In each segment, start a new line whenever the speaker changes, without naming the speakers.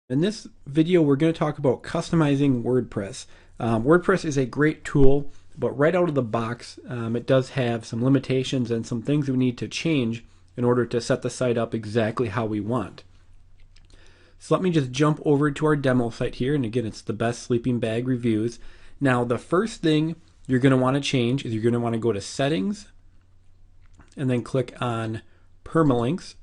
In this video, we're going to talk about customizing WordPress. WordPress is a great tool, but right out of the box, it does have some limitations and some things we need to change in order to set the site up exactly how we want. So let me just jump over to our demo site here, and again, it's the best sleeping bag reviews. Now, the first thing you're going to want to change is you're going to want to go to Settings, and then click on Permalinks,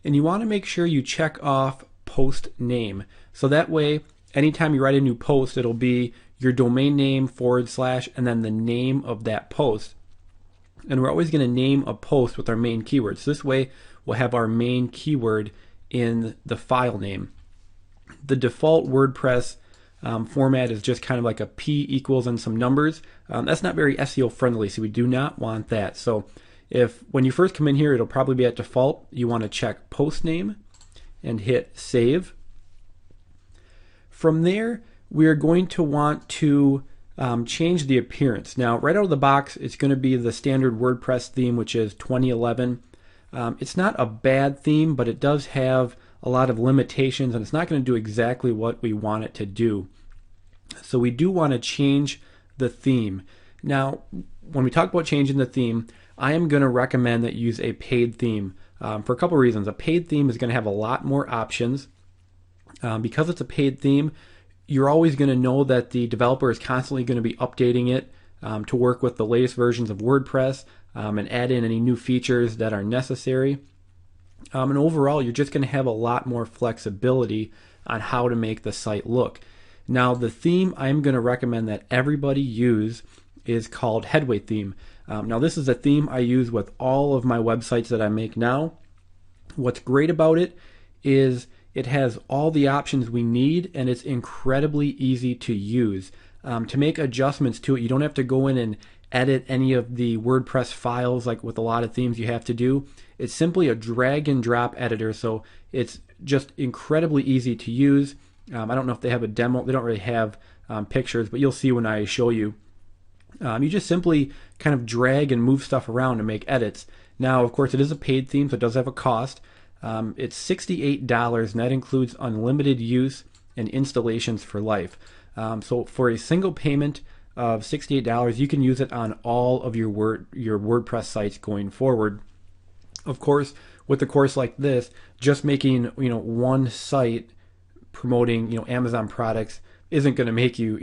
and you want to make sure you check off post name. So that way, anytime you write a new post, it'll be your domain name / and then the name of that post. And we're always going to name a post with our main keyword. So this way, we'll have our main keyword in the file name. The default WordPress format is just kind of like a P equals and some numbers. That's not very SEO friendly, so we do not want that. So if when you first come in here, it'll probably be at default. You want to check post name and hit save. From there, we are going to want to change the appearance. Now, right out of the box, it's going to be the standard WordPress theme, which is 2011. It's not a bad theme, but it does have a lot of limitations, and it's not going to do exactly what we want it to do. So we do want to change the theme. Now, when we talk about changing the theme, I am going to recommend that you use a paid theme for a couple reasons. A paid theme is going to have a lot more options. Because it's a paid theme, you're always going to know that the developer is constantly going to be updating it to work with the latest versions of WordPress and add in any new features that are necessary. And overall, you're just going to have a lot more flexibility on how to make the site look. Now, the theme I'm going to recommend that everybody use is called Headway Theme. Now, this is a theme I use with all of my websites that I make now. What's great about it is it has all the options we need, and it's incredibly easy to use. To make adjustments to it, you don't have to go in and edit any of the WordPress files like with a lot of themes you have to do. It's simply a drag and drop editor, so it's just incredibly easy to use. I don't know if they have a demo. They don't really have pictures, but you'll see when I show you. You just simply kind of drag and move stuff around and make edits. Now, of course, it is a paid theme, so it does have a cost. It's $68, and that includes unlimited use and installations for life. So for a single payment of $68, you can use it on all of your WordPress sites going forward. Of course, with a course like this, just making one site promoting Amazon products isn't going to make you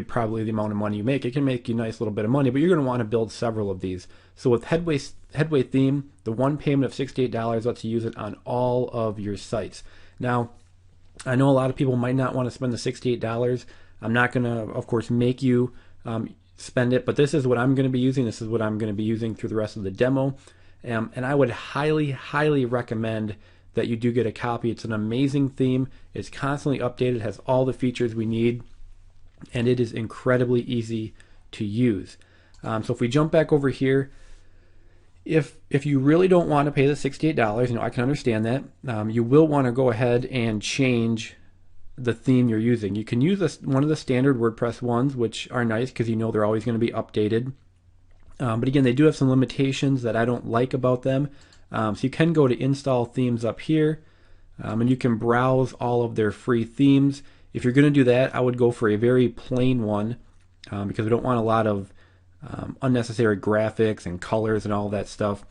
probably the amount of money you make. It can make you a nice little bit of money, but you're going to want to build several of these. So with Headway Theme, the one payment of $68 lets you use it on all of your sites. Now, I know a lot of people might not want to spend the $68. I'm not going to, of course, make you spend it, but this is what I'm going to be using. This is what I'm going to be using through the rest of the demo. And I would highly, highly recommend that you do get a copy. It's an amazing theme. It's constantly updated, has all the features we need, and it is incredibly easy to use. So if we jump back over here, if you really don't want to pay the $68, I can understand that. You will want to go ahead and change the theme you're using. You can use one of the standard WordPress ones, which are nice because they're always going to be updated. But again, they do have some limitations that I don't like about them. So you can go to install themes up here, and you can browse all of their free themes. If you're going to do that, I would go for a very plain one because we don't want a lot of unnecessary graphics and colors and all that stuff.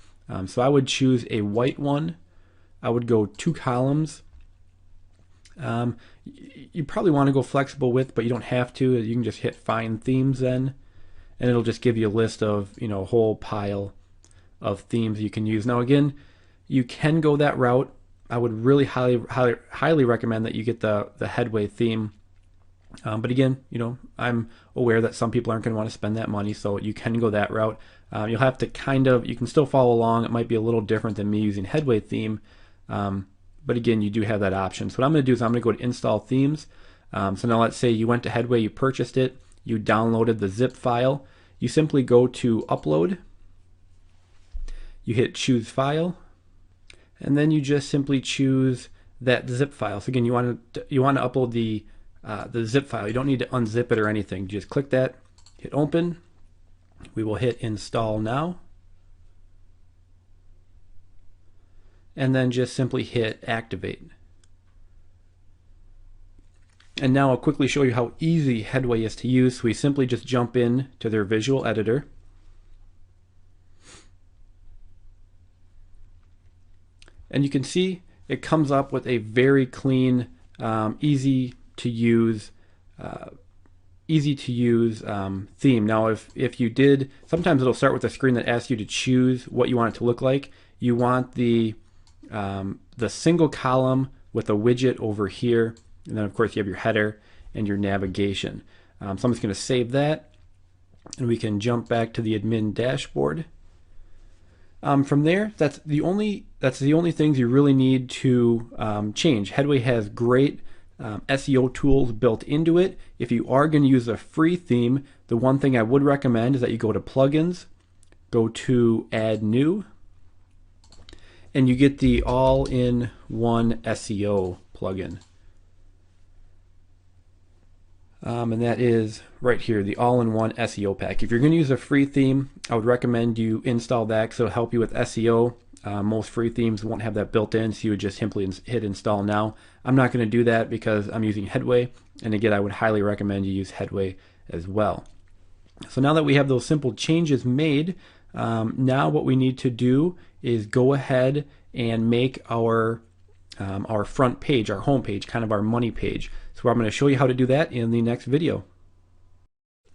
So I would choose a white one. I would go 2 columns. You probably want to go flexible width, but you don't have to. You can just hit Find Themes then, and it'll just give you a list of a whole pile of themes you can use. Now again, you can go that route. I would really highly recommend that you get the Headway theme. But again, I'm aware that some people aren't going to want to spend that money, so you can go that route. You'll have to you can still follow along. It might be a little different than me using Headway theme, but again, you do have that option. So what I'm going to do is I'm going to go to Install Themes. So now let's say you went to Headway, you purchased it, you downloaded the zip file. You simply go to Upload. You hit Choose File, and then you just simply choose that zip file. So again, you want to upload the zip file. You don't need to unzip it or anything. You just click that, hit Open. We will hit Install Now, and then just simply hit Activate. And now I'll quickly show you how easy Headway is to use. So we simply just jump in to their visual editor. And you can see it comes up with a very clean, easy to use theme. Now if you did, sometimes it'll start with a screen that asks you to choose what you want it to look like. You want the single column with a widget over here, and then of course you have your header and your navigation. So I'm just going to save that, and we can jump back to the admin dashboard. From there, that's the only things you really need to change. Headway has great SEO tools built into it. If you are going to use a free theme, the one thing I would recommend is that you go to Plugins, go to Add New, and you get the all-in-one SEO plugin. And that is right here, the all-in-one SEO pack. If you're going to use a free theme, I would recommend you install that because it'll help you with SEO. Most free themes won't have that built in, so you would just simply hit install now. I'm not going to do that because I'm using Headway, and again, I would highly recommend you use Headway as well. So now that we have those simple changes made, now what we need to do is go ahead and make our front page, our home page, kind of our money page. So I'm going to show you how to do that in the next video.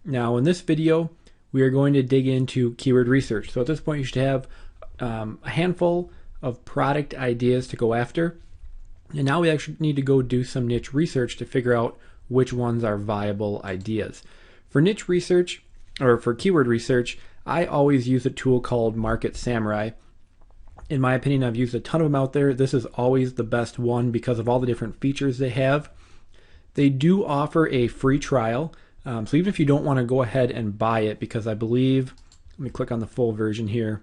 Now in this video, we are going to dig into keyword research. So at this point, you should have a handful of product ideas to go after. And now we actually need to go do some niche research to figure out which ones are viable ideas. For niche research, or for keyword research, I always use a tool called Market Samurai. In my opinion, I've used a ton of them out there. This is always the best one because of all the different features they have. They do offer a free trial. So even if you don't want to go ahead and buy it, because I believe, let me click on the full version here.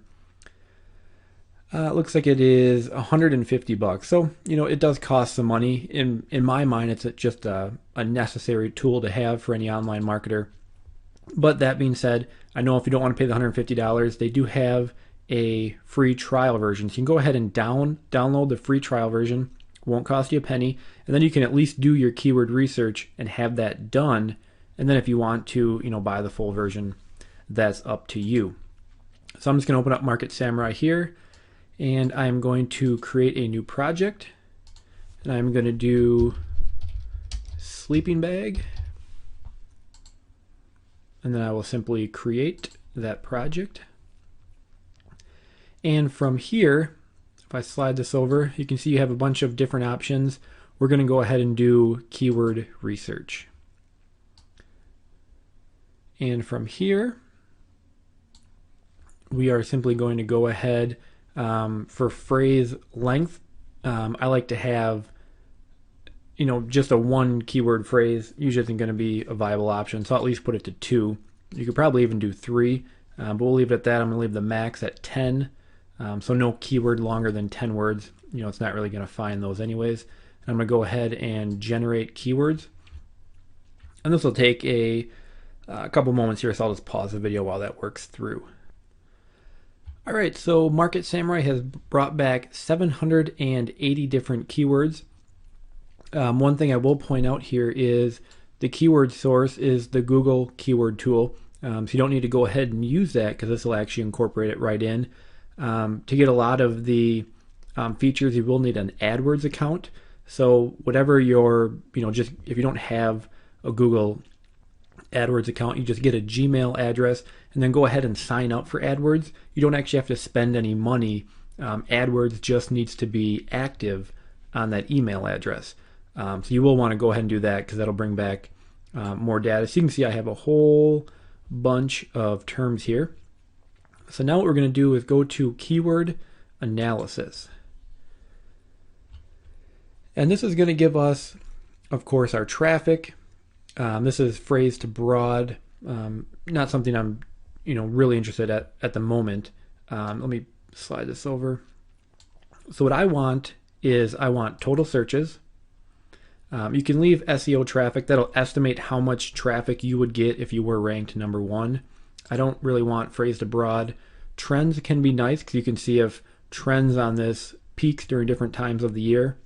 It looks like it is $150. So, it does cost some money. In my mind, it's just a necessary tool to have for any online marketer. But that being said, I know if you don't want to pay the $150, they do have a free trial version. So you can go ahead and download the free trial version. Won't cost you a penny. And then you can at least do your keyword research and have that done. And then if you want to, buy the full version, that's up to you. So I'm just going to open up Market Samurai here. And I'm going to create a new project, and I'm going to do sleeping bag, and then I will simply create that project. And from here, if I slide this over, you can see you have a bunch of different options. We're going to go ahead and do keyword research. And from here, we are simply going to go ahead. For phrase length, I like to have, just a one keyword phrase usually isn't going to be a viable option. So I'll at least put it to 2. You could probably even do 3, but we'll leave it at that. I'm going to leave the max at 10. So no keyword longer than 10 words. It's not really going to find those anyways. And I'm going to go ahead and generate keywords. And this will take a couple moments here, so I'll just pause the video while that works through. All right, so Market Samurai has brought back 780 different keywords. One thing I will point out here is the keyword source is the Google keyword tool. So you don't need to go ahead and use that because this will actually incorporate it right in. To get a lot of the features, you will need an AdWords account. So whatever your, just if you don't have a Google AdWords account, you just get a Gmail address and then go ahead and sign up for AdWords. You don't actually have to spend any money. AdWords just needs to be active on that email address. So you will want to go ahead and do that because that'll bring back more data. So you can see I have a whole bunch of terms here. So now what we're going to do is go to keyword analysis. And this is going to give us, of course, our traffic. This is phrase to broad, not something I'm really interested at the moment. Let me slide this over. So what I want is I want total searches. You can leave SEO traffic. That'll estimate how much traffic you would get if you were ranked number 1. I don't really want phrase to broad. Trends can be nice because you can see if trends on this peaks during different times of the year.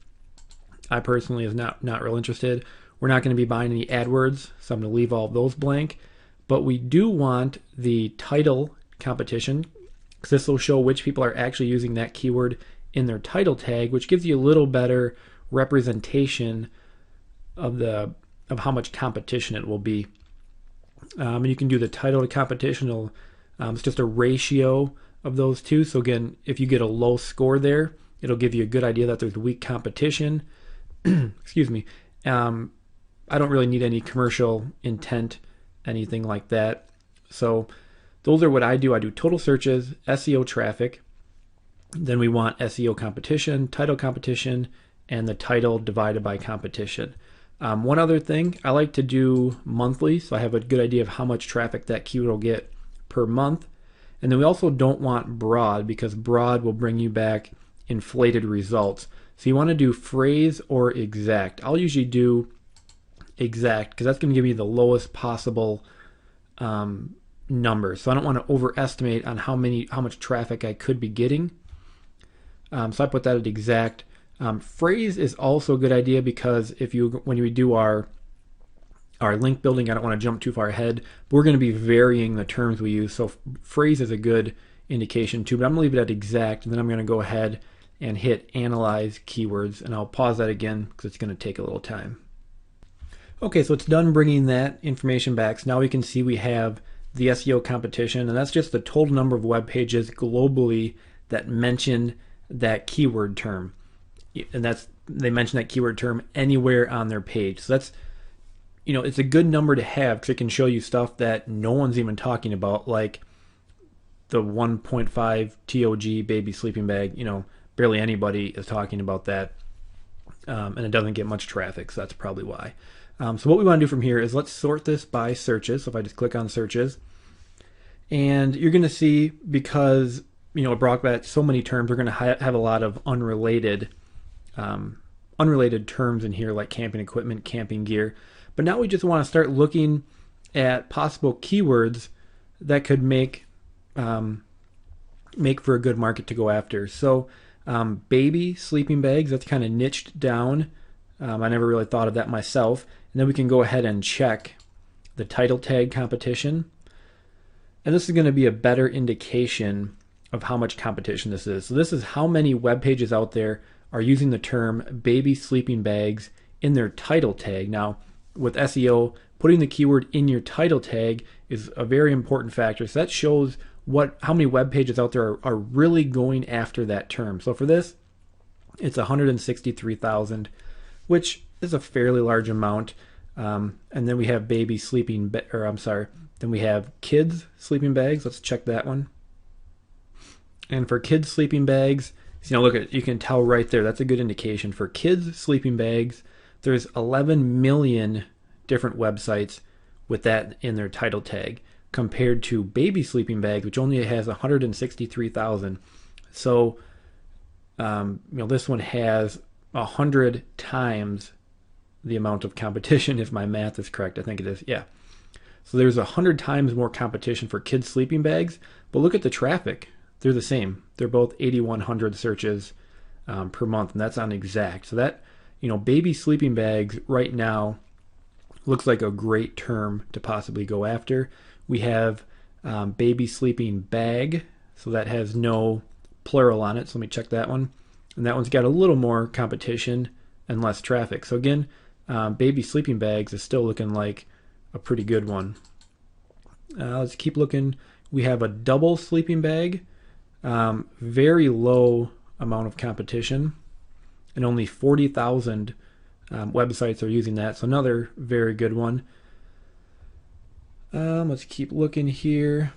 I personally is not real interested. We're not going to be buying any AdWords, so I'm going to leave all of those blank. But we do want the title competition, because this will show which people are actually using that keyword in their title tag, which gives you a little better representation of how much competition it will be. And you can do the title to competition. It's just a ratio of those two. So again, if you get a low score there, it'll give you a good idea that there's weak competition. Excuse me. I don't really need any commercial intent, anything like that. So those are what I do. I do total searches, SEO traffic. Then we want SEO competition, title competition, and the title divided by competition. One other thing, I like to do monthly, so I have a good idea of how much traffic that keyword will get per month. And then we also don't want broad, because broad will bring you back inflated results. So you want to do phrase or exact. I'll usually do exact, because that's going to give you the lowest possible number. So I don't want to overestimate on how much traffic I could be getting. So I put that at exact. Phrase is also a good idea, because when we do our link building, I don't want to jump too far ahead, but we're going to be varying the terms we use. So phrase is a good indication too, but I'm going to leave it at exact, and then I'm going to go ahead and hit analyze keywords, and I'll pause that again because it's going to take a little time. Okay, so it's done bringing that information back. So now we can see we have the SEO competition, and that's just the total number of web pages globally that mention that keyword term. And they mention that keyword term anywhere on their page. So that's, it's a good number to have, because it can show you stuff that no one's even talking about, like the 1.5 TOG baby sleeping bag. Barely anybody is talking about that, and it doesn't get much traffic, so that's probably why. So what we want to do from here is let's sort this by searches. So if I just click on searches, and you're going to see, because it brought back so many terms, we're going to have a lot of unrelated terms in here, like camping equipment, camping gear. But now we just want to start looking at possible keywords that could make for a good market to go after. So baby sleeping bags, that's kind of niched down. I never really thought of that myself. And then we can go ahead and check the title tag competition. And this is going to be a better indication of how much competition this is. So this is how many web pages out there are using the term baby sleeping bags in their title tag. Now, with SEO, putting the keyword in your title tag is a very important factor. So that shows how many web pages out there are really going after that term. So for this, it's 163,000, which is a fairly large amount. And then we have baby sleeping, then we have kids sleeping bags. Let's check that one. And for kids sleeping bags, you can tell right there, that's a good indication. For kids sleeping bags, there's 11 million different websites with that in their title tag, compared to baby sleeping bags, which only has 163,000. So, this one has 100 times the amount of competition, if my math is correct. I think it is, yeah. So there's 100 times more competition for kids sleeping bags, but look at the traffic. They're the same. They're both 8,100 searches per month, and that's on exact. So that, baby sleeping bags right now looks like a great term to possibly go after. We have baby sleeping bag, so that has no plural on it. So let me check that one. And that one's got a little more competition and less traffic. So again, baby sleeping bags is still looking like a pretty good one. Let's keep looking. We have a double sleeping bag. Very low amount of competition, and only 40,000 websites are using that. So another very good one. Let's keep looking here.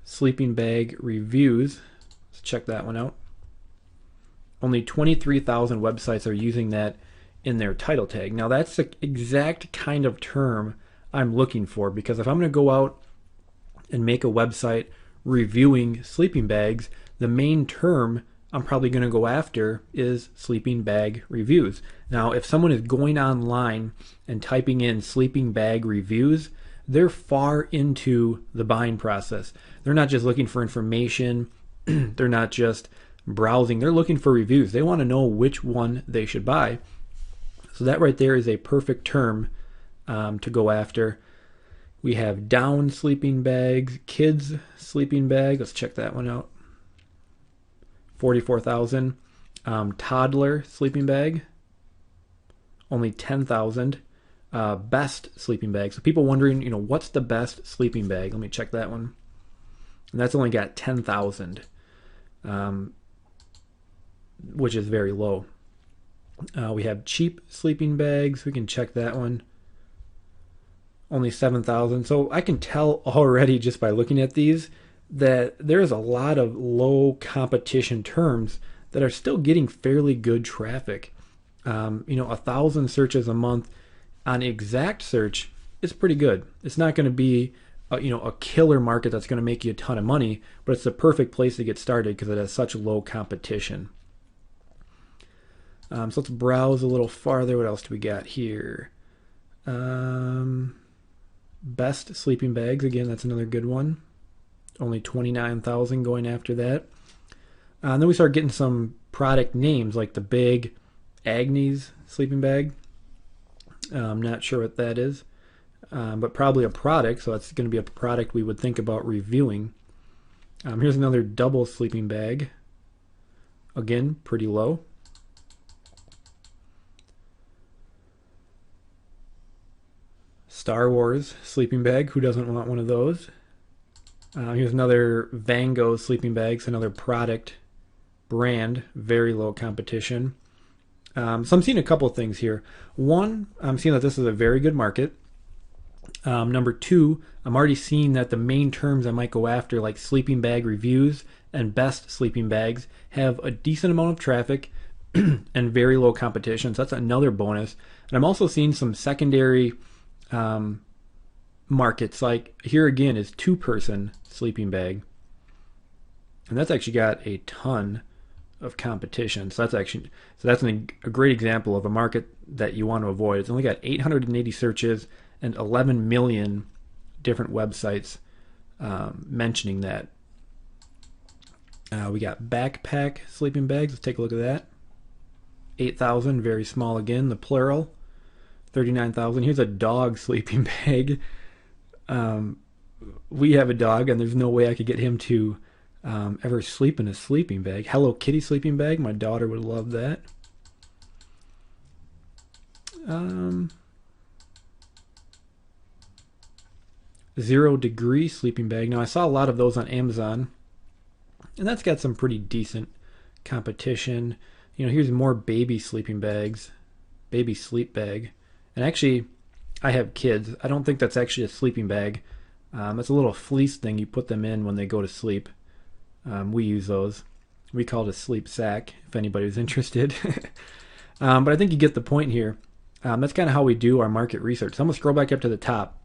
Sleeping bag reviews. Let's check that one out. Only 23,000 websites are using that in their title tag. Now that's the exact kind of term I'm looking for, because if I'm going to go out and make a website reviewing sleeping bags, the main term I'm probably going to go after is sleeping bag reviews. Now, if someone is going online and typing in sleeping bag reviews, they're far into the buying process. They're not just looking for information. They're not just browsing, they're looking for reviews. They want to know which one they should buy. So that right there is a perfect term to go after. We have down sleeping bags, kids sleeping bag. Let's check that one out. 44,000. Toddler sleeping bag, only 10,000. Best sleeping bag. So people wondering, what's the best sleeping bag? Let me check that one. And that's only got 10,000, which is very low. We have cheap sleeping bags. We can check that one. Only 7,000. So I can tell already just by looking at these that there's a lot of low competition terms that are still getting fairly good traffic. 1,000 searches a month on exact search is pretty good. It's not going to be a killer market that's going to make you a ton of money, but it's the perfect place to get started because it has such low competition. So let's browse a little farther. What else do we got here? Best sleeping bags. Again, that's another good one. Only 29,000 going after that. And then we start getting some product names like the big Agnes sleeping bag. I'm not sure what that is, but probably a product. So that's going to be a product we would think about reviewing. Here's another double sleeping bag. Again, pretty low. Star Wars sleeping bag. Who doesn't want one of those? Here's another Van Gogh sleeping bag. It's another product brand. Very low competition. So I'm seeing a couple of things here. One, I'm seeing that this is a very good market. Number two, I'm already seeing that the main terms I might go after, like sleeping bag reviews and best sleeping bags, have a decent amount of traffic and very low competition. So that's another bonus. And I'm also seeing some secondary markets. Like here again is 2-person sleeping bag, and that's actually got a ton of competition. So that's a great example of a market that you want to avoid. It's only got 880 searches and 11 million different websites mentioning that. We got backpack sleeping bags. Let's take a look at that. 8,000, very small again, the plural. 39,000. Here's a dog sleeping bag. We have a dog, and there's no way I could get him to ever sleep in a sleeping bag. Hello Kitty sleeping bag. My daughter would love that. 0 degree sleeping bag. Now I saw a lot of those on Amazon, and that's got some pretty decent competition. Here's more baby sleeping bags. Baby sleep bag. And actually, I have kids. I don't think that's actually a sleeping bag. It's a little fleece thing you put them in when they go to sleep. We use those. We call it a sleep sack, if anybody's interested. But I think you get the point here. That's kind of how we do our market research. So I'm going to scroll back up to the top.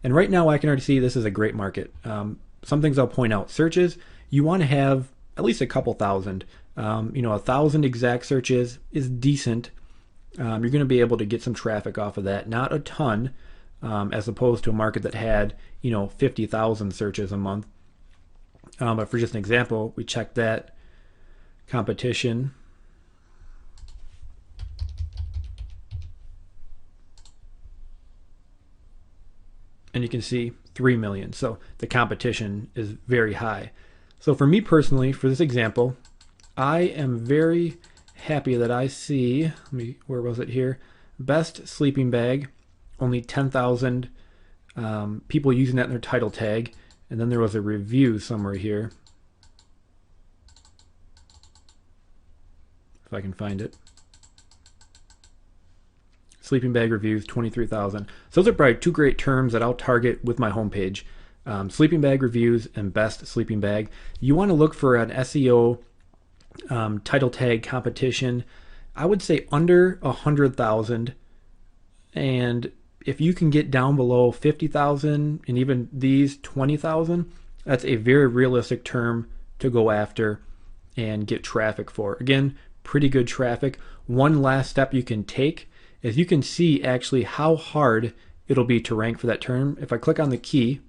And right now I can already see this is a great market. Some things I'll point out. Searches, you want to have at least a couple thousand. 1,000 exact searches is decent. You're going to be able to get some traffic off of that. Not a ton, as opposed to a market that had 50,000 searches a month. But for just an example, we checked that competition. And you can see 3 million. So the competition is very high. So for me personally, for this example, I am very happy that I see, where was it here? Best sleeping bag, only 10,000 people using that in their title tag. And then there was a review somewhere here. If I can find it. Sleeping bag reviews, 23,000. So those are probably two great terms that I'll target with my homepage. Sleeping bag reviews and best sleeping bag. You want to look for an SEO title tag competition. I would say under 100,000. And if you can get down below 50,000 and even these 20,000, that's a very realistic term to go after and get traffic for. Again, pretty good traffic. One last step you can take is you can see actually how hard it'll be to rank for that term. If I click on the key,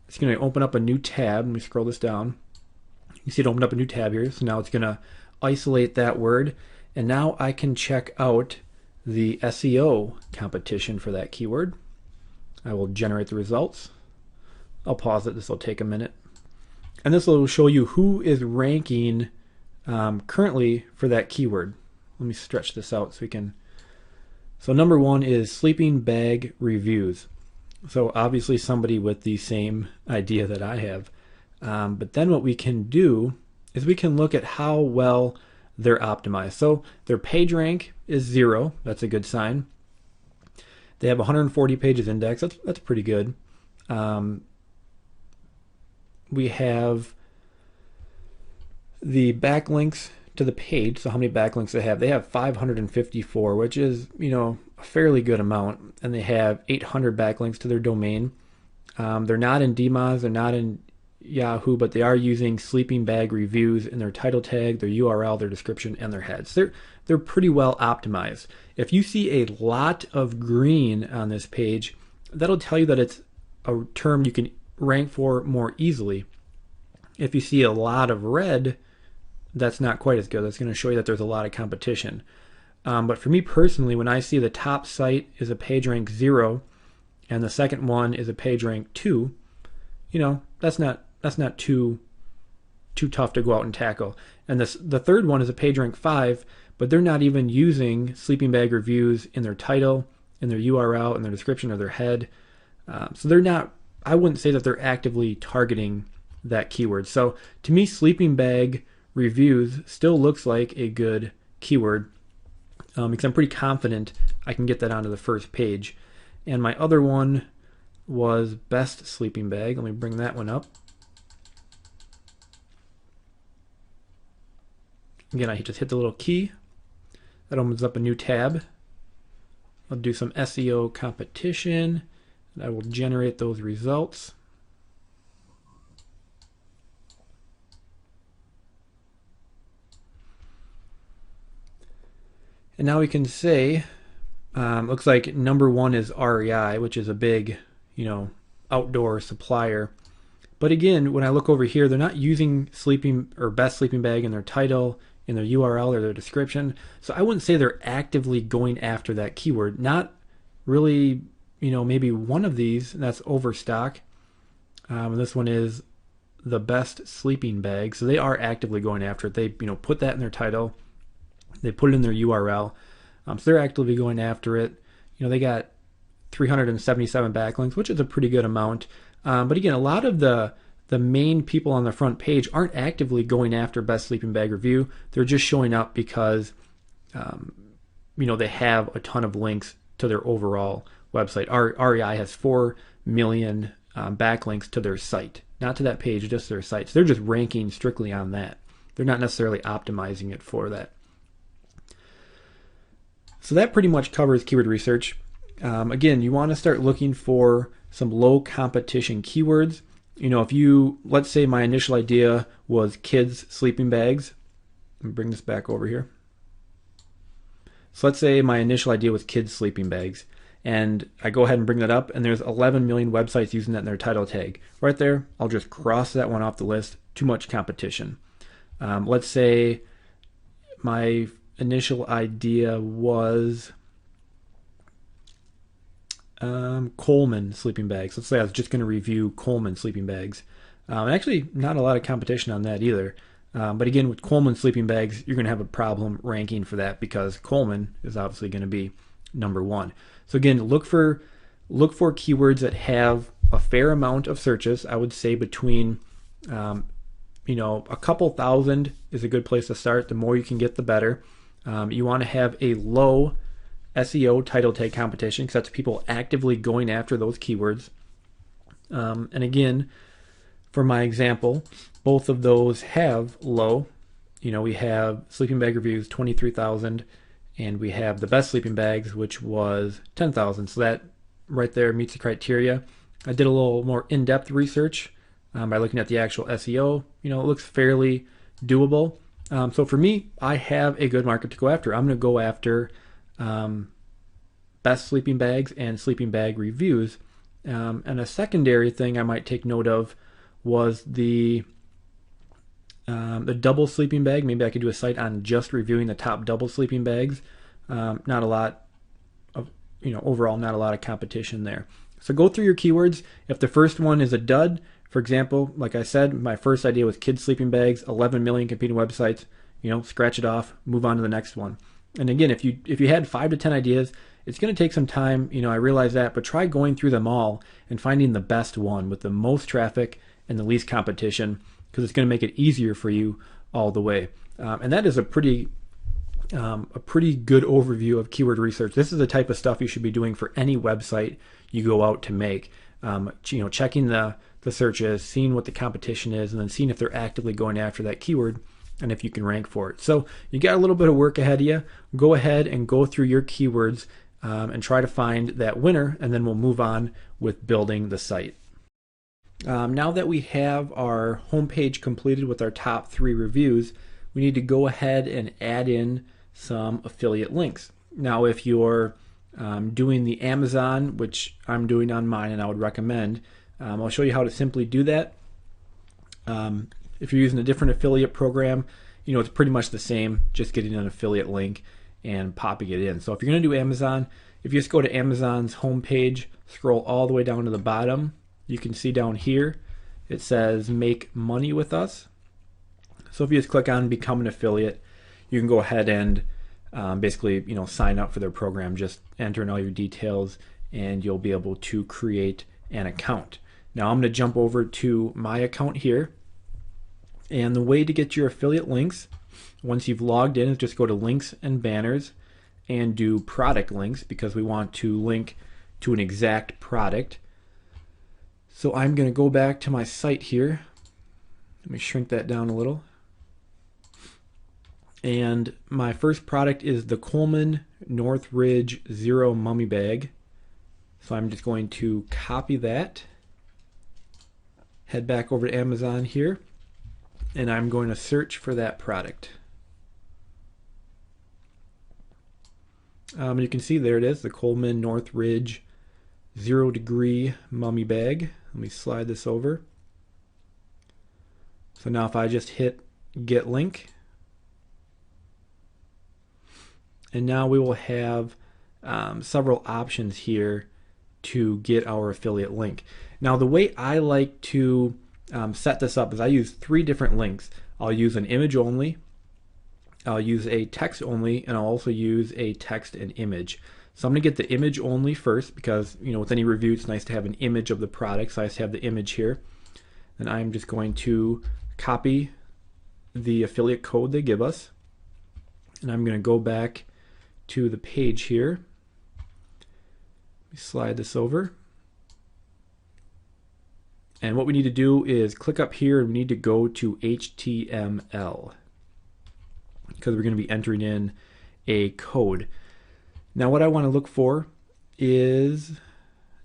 it's going to open up a new tab. Let me scroll this down. You see it opened up a new tab here. So now it's going to isolate that word. And now I can check out the SEO competition for that keyword. I will generate the results. I'll pause it. This will take a minute. And this will show you who is ranking currently for that keyword. Let me stretch this out so we can. So number one is sleeping bag reviews. So obviously somebody with the same idea that I have. But then what we can do is we can look at how well they're optimized. So their page rank is 0. That's a good sign. They have 140 pages indexed. That's pretty good. We have the backlinks to the page. So how many backlinks they have? They have 554, which is, a fairly good amount. And they have 800 backlinks to their domain. They're not in DMOZ, they're not in Yahoo, but they are using sleeping bag reviews in their title tag, their URL, their description, and their heads. They're pretty well optimized. If you see a lot of green on this page, that'll tell you that it's a term you can rank for more easily. If you see a lot of red, that's not quite as good. That's going to show you that there's a lot of competition. But for me personally, when I see the top site is a page rank 0 and the second one is a page rank 2, that's not too tough to go out and tackle. And the third one is a page rank 5, but they're not even using sleeping bag reviews in their title, in their URL, in their description, or their head. So they're not, I wouldn't say that they're actively targeting that keyword. So to me, sleeping bag reviews still looks like a good keyword because I'm pretty confident I can get that onto the first page. And my other one was best sleeping bag. Let me bring that one up. Again, I just hit the little key. That opens up a new tab. I'll do some SEO competition. And I will generate those results. And now we can say, looks like number one is REI, which is a big, outdoor supplier. But again, when I look over here, they're not using sleeping or best sleeping bag in their title, in their URL, or their description. So I wouldn't say they're actively going after that keyword. Not really, maybe one of these, and that's Overstock. And this one is the best sleeping bag. So they are actively going after it. They, put that in their title. They put it in their URL. So they're actively going after it. They got 377 backlinks, which is a pretty good amount. But again, a lot of the main people on the front page aren't actively going after best sleeping bag review. They're just showing up because, they have a ton of links to their overall website. REI has 4 million backlinks to their site, not to that page, just their site. So they're just ranking strictly on that. They're not necessarily optimizing it for that. So that pretty much covers keyword research. Again, you want to start looking for some low competition keywords. Let's say my initial idea was kids sleeping bags. Let me bring this back over here. So let's say my initial idea was kids sleeping bags. And I go ahead and bring that up, and there's 11 million websites using that in their title tag. Right there, I'll just cross that one off the list. Too much competition. Let's say my initial idea was Coleman sleeping bags. Let's say I was just going to review Coleman sleeping bags. Actually, not a lot of competition on that either. But again, with Coleman sleeping bags, you're going to have a problem ranking for that because Coleman is obviously going to be number one. So again, look for keywords that have a fair amount of searches. I would say between a couple thousand is a good place to start. The more you can get, the better. You want to have a low SEO title tag competition because that's people actively going after those keywords. And again, for my example, both of those have low. We have sleeping bag reviews 23,000, and we have the best sleeping bags, which was 10,000. So that right there meets the criteria. I did a little more in-depth research by looking at the actual SEO. It looks fairly doable. So for me, I have a good market to go after. I'm going to go after best sleeping bags and sleeping bag reviews. And a secondary thing I might take note of was the The double sleeping bag, maybe I could do a site on just reviewing the top double sleeping bags. Not a lot of, overall not a lot of competition there. So go through your keywords. If the first one is a dud, for example, like I said, my first idea was kids sleeping bags, 11 million competing websites, scratch it off, move on to the next one. And again, if you had 5 to 10 ideas, it's going to take some time, I realize that, but try going through them all and finding the best one with the most traffic and the least competition, because it's going to make it easier for you all the way. And that is a pretty good overview of keyword research. This is the type of stuff you should be doing for any website you go out to make. Checking the searches, seeing what the competition is, and then seeing if they're actively going after that keyword and if you can rank for it. So you got a little bit of work ahead of you. Go ahead and go through your keywords and try to find that winner, and then we'll move on with building the site. Now that we have our homepage completed with our top 3 reviews, we need to go ahead and add in some affiliate links. Now, if you're doing the Amazon, which I'm doing on mine and I would recommend, I'll show you how to simply do that. If you're using a different affiliate program, it's pretty much the same, just getting an affiliate link and popping it in. So if you're going to do Amazon, if you just go to Amazon's homepage, scroll all the way down to the bottom, you can see down here it says make money with us. So if you just click on become an affiliate, you can go ahead and basically sign up for their program. Just enter in all your details and you'll be able to create an account. Now I'm going to jump over to my account here, and the way to get your affiliate links once you've logged in is just go to links and banners and do product links, because we want to link to an exact product. So I'm going to go back to my site here. Let me shrink that down a little. And my first product is the Coleman Northridge Zero Mummy Bag. So I'm just going to copy that, head back over to Amazon here, and I'm going to search for that product. You can see there it is, the Coleman Northridge 0 Degree Mummy Bag. Let me slide this over. So now if I just hit get link, and now we will have several options here to get our affiliate link. Now the way I like to set this up is I use 3 different links. I'll use an image only, I'll use a text only, and I'll also use a text and image. So I'm going to get the image only first, because with any review it's nice to have an image of the product, so I just have the image here. And I'm just going to copy the affiliate code they give us, and I'm going to go back to the page here. Let me slide this over. And what we need to do is click up here, and we need to go to HTML, because we're going to be entering in a code. Now what I want to look for is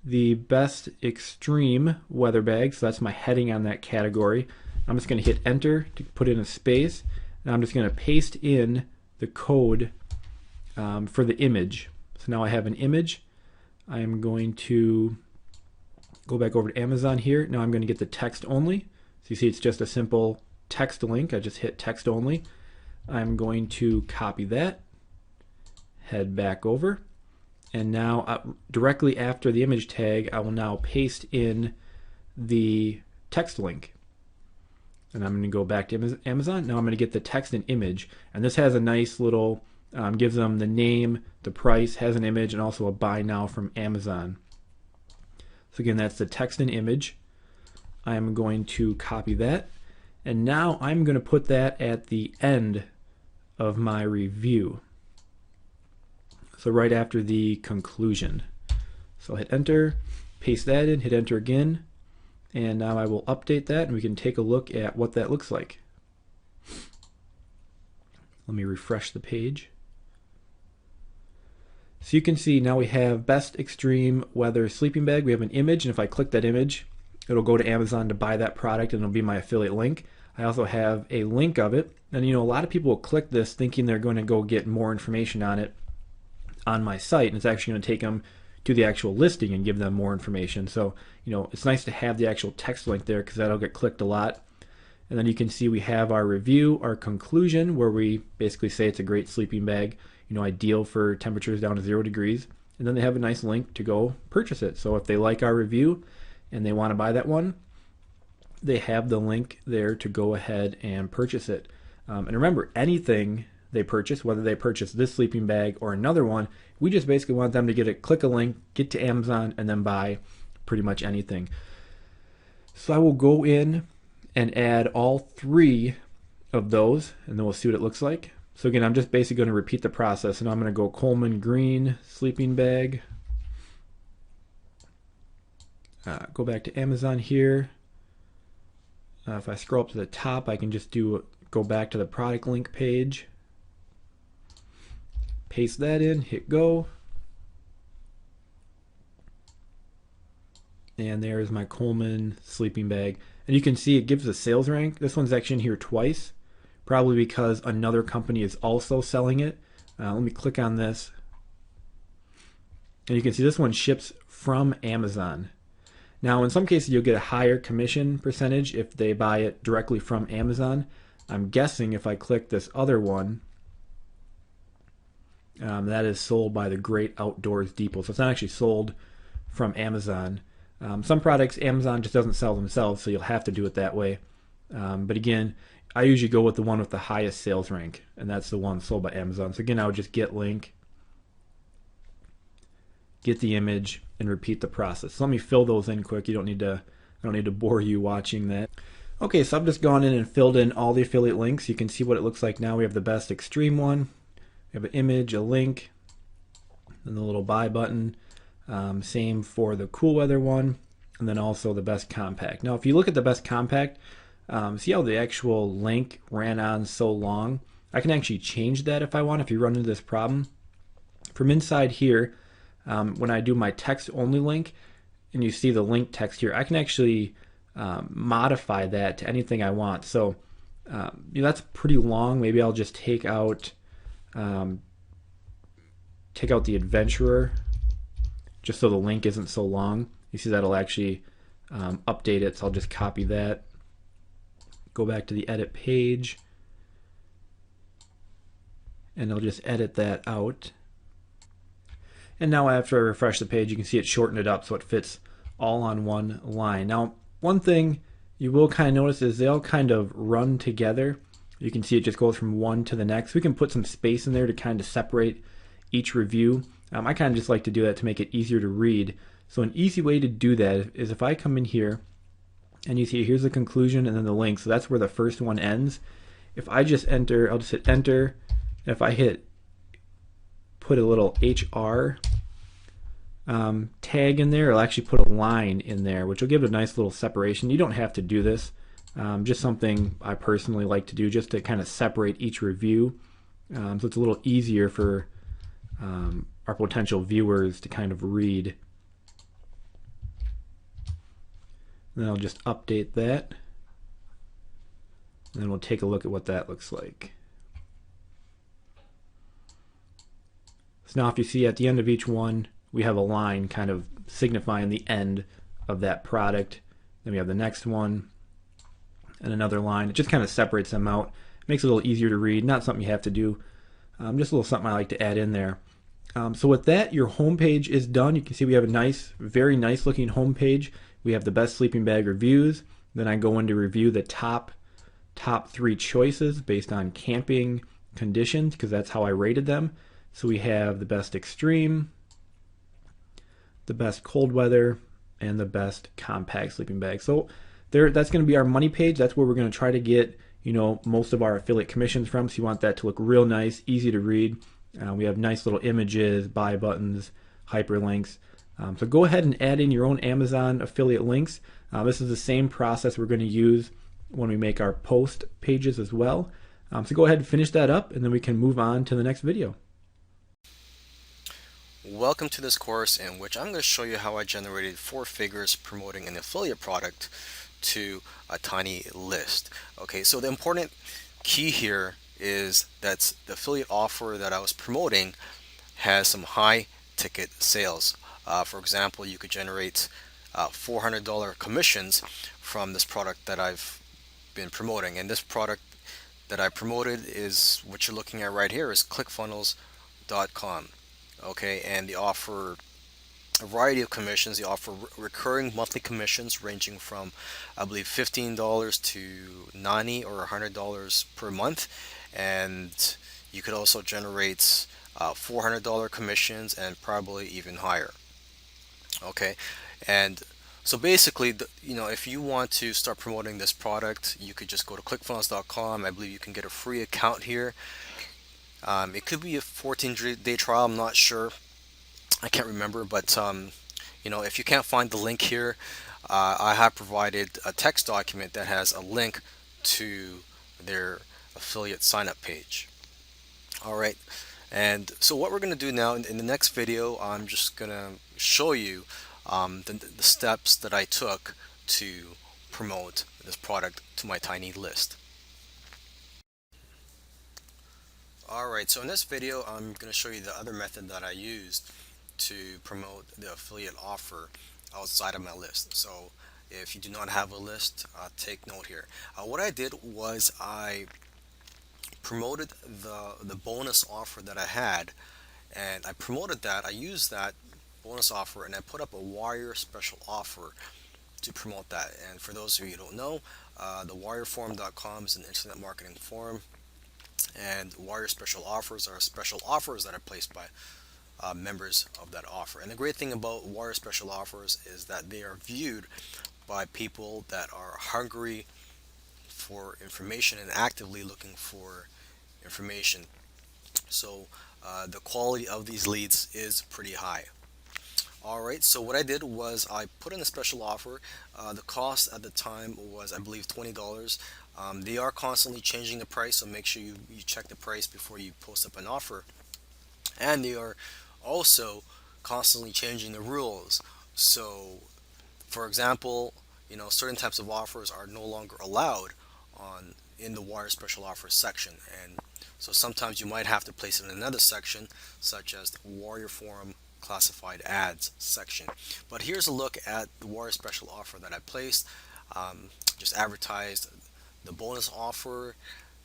the best extreme weather bag. So that's my heading on that category. I'm just going to hit enter to put in a space, and I'm just going to paste in the code for the image. So now I have an image. I'm going to go back over to Amazon here. Now I'm going to get the text only. So you see it's just a simple text link. I just hit text only. I'm going to copy that, head back over, and now directly after the image tag I will now paste in the text link. And I'm going to go back to Amazon. Now I'm going to get the text and image, and this has a nice little gives them the name, the price, has an image, and also a buy now from Amazon. So again, that's the text and image. I'm going to copy that, and now I'm going to put that at the end of my review. So right after the conclusion. So I'll hit enter, paste that in, hit enter again, and now I will update that, and we can take a look at what that looks like. Let me refresh the page. So you can see now we have best extreme weather sleeping bag. We have an image, and if I click that image, it'll go to Amazon to buy that product, and it'll be my affiliate link. I also have a link of it, and a lot of people will click this thinking they're going to go get more information on it on my site, and it's actually going to take them to the actual listing and give them more information. So it's nice to have the actual text link there, because that'll get clicked a lot. And then you can see we have our review, our conclusion, where we basically say it's a great sleeping bag, ideal for temperatures down to 0 degrees. And then they have a nice link to go purchase it. So if they like our review and they want to buy that one, they have the link there to go ahead and purchase it. And remember, anything they purchase, whether they purchase this sleeping bag or another one, we just basically want them to click a link, get to Amazon, and then buy pretty much anything. So I will go in and add all 3 of those, and then we'll see what it looks like. So again, I'm just basically going to repeat the process, and I'm going to go Coleman Green sleeping bag. Go back to Amazon here. If I scroll up to the top, I can just go back to the product link page. Paste that in, hit go. And there's my Coleman sleeping bag. And you can see it gives a sales rank. This one's actually in here twice, probably because another company is also selling it. Let me click on this. And you can see this one ships from Amazon. Now, in some cases, you'll get a higher commission percentage if they buy it directly from Amazon. I'm guessing if I click this other one, that is sold by the Great Outdoors Depot. So it's not actually sold from Amazon. Some products Amazon just doesn't sell themselves, so you'll have to do it that way. But again, I usually go with the one with the highest sales rank, and that's the one sold by Amazon. So again, I would just get link, get the image, and repeat the process. So let me fill those in quick. I don't need to bore you watching that. Okay, so I've just gone in and filled in all the affiliate links. You can see what it looks like now. We have the best extreme one. We have an image, a link, and the little buy button. Same for the cool weather one, and then also the best compact. Now, if you look at the best compact, see how the actual link ran on so long? I can actually change that if I want, if you run into this problem. From inside here, when I do my text only link, and you see the link text here, I can actually modify that to anything I want. So that's pretty long. Maybe I'll just take out the adventurer, just so the link isn't so long. You see that'll actually update it, so I'll just copy that. Go back to the edit page, and I'll just edit that out. And now after I refresh the page, you can see it shortened it up so it fits all on one line. Now, one thing you will kind of notice is they all kind of run together. You can see it just goes from one to the next. We can put some space in there to kind of separate each review. I kind of just like to do that to make it easier to read. So an easy way to do that is if I come in here and you see here's the conclusion and then the link. So that's where the first one ends. If I just enter, I'll just hit enter. And if I put a little HR tag in there, it'll actually put a line in there, which will give it a nice little separation. You don't have to do this. Just something I personally like to do just to kind of separate each review. So it's a little easier for our potential viewers to kind of read. And then I'll just update that. And then we'll take a look at what that looks like. So now if you see at the end of each one, we have a line kind of signifying the end of that product. Then we have the next one and another line. It just kind of separates them out. Makes it a little easier to read. Not something you have to do. Just a little something I like to add in there. So with that, your home page is done. You can see we have a nice, very nice looking home page. We have the best sleeping bag reviews. Then I go in to review the top 3 choices based on camping conditions, because that's how I rated them. So we have the best extreme, the best cold weather, and the best compact sleeping bag. So that's going to be our money page. That's where we're going to try to get most of our affiliate commissions from. So you want that to look real nice, easy to read. We have nice little images, buy buttons, hyperlinks. So go ahead and add in your own Amazon affiliate links. This is the same process we're going to use when we make our post pages as well. So go ahead and finish that up, and then we can move on to the next video.
Welcome to this course in which I'm going to show you how I generated 4 figures promoting an affiliate product to a tiny list. Okay, so the important key here is that the affiliate offer that I was promoting has some high ticket sales. For example, you could generate $400 commissions from this product that I've been promoting. And this product that I promoted is what you're looking at right here is ClickFunnels.com. Okay, and they offer a variety of commissions. They offer recurring monthly commissions ranging from, I believe, $15 to $90 or $100 per month, and you could also generate $400 commissions and probably even higher. Okay, and so basically, if you want to start promoting this product, you could just go to ClickFunnels.com. I believe you can get a free account here. It could be a 14-day trial. I'm not sure. I can't remember, but if you can't find the link here, I have provided a text document that has a link to their affiliate sign up page. All right, and so what we're going to do now in the next video, I'm just going to show you the steps that I took to promote this product to my tiny list. Alright, so in this video I'm going to show you the other method that I used to promote the affiliate offer outside of my list. So if you do not have a list, take note here. What I did was I promoted the bonus offer that I had, and I promoted that. I used that bonus offer and I put up a wire special offer to promote that. And for those of you who don't know, the wireforum.com is an internet marketing forum, and wire special offers are special offers that are placed by members of that offer. And the great thing about wire special offers is that they are viewed by people that are hungry for information and actively looking for information. So the quality of these leads is pretty high. Alright, so what I did was I put in a special offer. The cost at the time was, I believe, $20. They are constantly changing the price, so make sure you check the price before you post up an offer. And they are also constantly changing the rules. So, for example, certain types of offers are no longer allowed in the wire special offers section, and so sometimes you might have to place it in another section, such as the Warrior Forum classified ads section. But here's a look at the Warrior special offer that I placed. Just advertised the bonus offer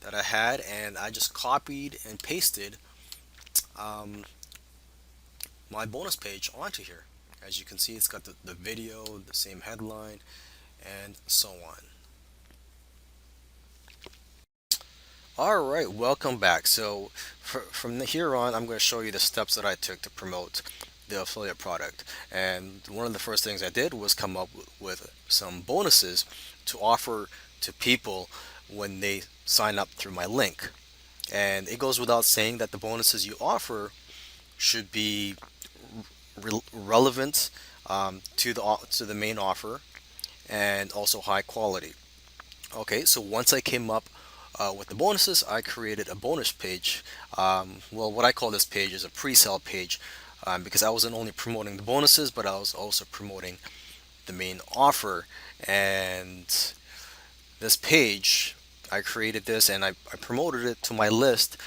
that I had, and I just copied and pasted my bonus page onto here. As you can see, it's got the video, the same headline, and so on. Alright, welcome back. So from here on, I'm going to show you the steps that I took to promote the affiliate product. And one of the first things I did was come up with some bonuses to offer to people when they sign up through my link. And it goes without saying that the bonuses you offer should be relevant to the main offer, and also high quality. Okay, so once I came up with the bonuses, I created a bonus page. Well, what I call this page is a pre-sale page, because I wasn't only promoting the bonuses, but I was also promoting the main offer. And this page, I created this and I promoted it to my list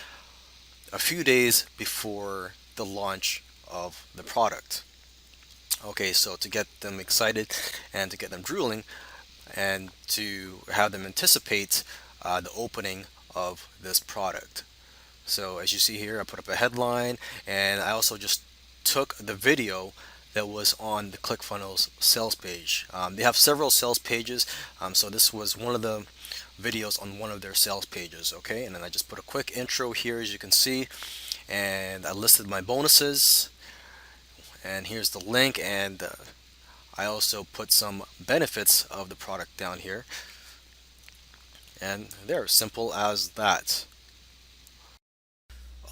a few days before the launch of the product. Okay, so to get them excited and to get them drooling and to have them anticipate the opening of this product. So as you see here, I put up a headline, and I also just took the video that was on the ClickFunnels sales page. They have several sales pages, so this was one of the videos on one of their sales pages. Okay, and then I just put a quick intro here, as you can see, and I listed my bonuses, and here's the link, and I also put some benefits of the product down here, and they're simple as that.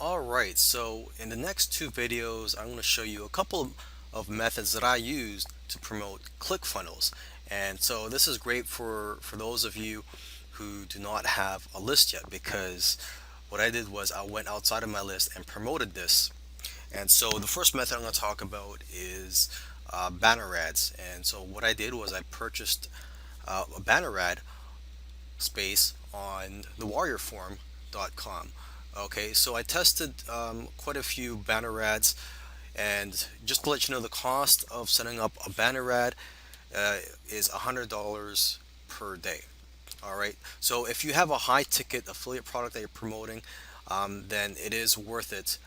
Alright, so in the next two videos I'm going to show you a couple of methods that I used to promote ClickFunnels. And so this is great for those of you who do not have a list yet, because what I did was I went outside of my list and promoted this. And so the first method I'm going to talk about is banner ads. And so what I did was I purchased a banner ad space on the warriorforum.com. Okay, so I tested quite a few banner ads, and just to let you know, the cost of setting up a banner ad is $100 per day. All right. So if you have a high ticket affiliate product that you're promoting, then it is worth it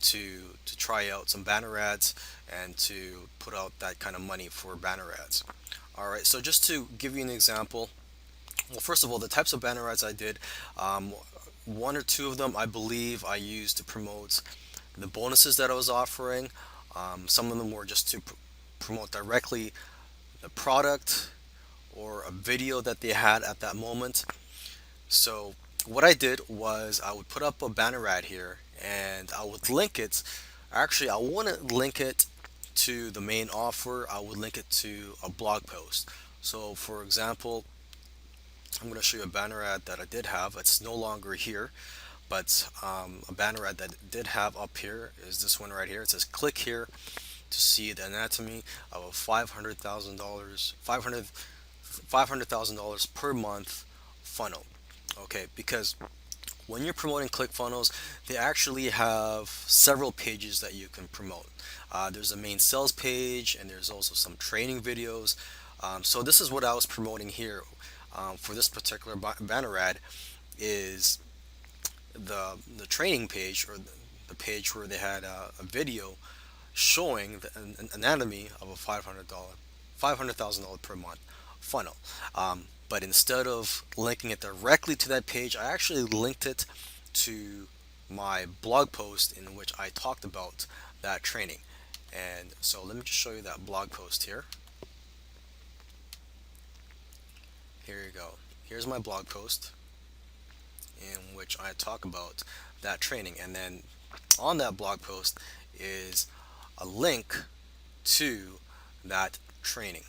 to try out some banner ads and to put out that kind of money for banner ads. All right. So just to give you an example, well, first of all, the types of banner ads I did, um, one or two of them I believe I used to promote the bonuses that I was offering. Some of them were just to promote directly the product or a video that they had at that moment. So what I did was I would put up a banner ad here and I would link it. Actually, I wouldn't link it to the main offer. I would link it to a blog post. So for example, I'm going to show you a banner ad that I did have. It's no longer here, but a banner ad that I did have up here is this one right here. It says click here to see the anatomy of a $500,000 $500,000 per month funnel. Okay, because when you're promoting ClickFunnels, they actually have several pages that you can promote. There's a main sales page, and there's also some training videos. So this is what I was promoting here for this particular banner ad is the training page, or the page where they had a video showing the anatomy of a $500,000 per month funnel. But instead of linking it directly to that page, I actually linked it to my blog post in which I talked about that training. And so let me just show you that blog post here. Here you go. Here's my blog post in which I talk about that training. And then on that blog post is a link to that training.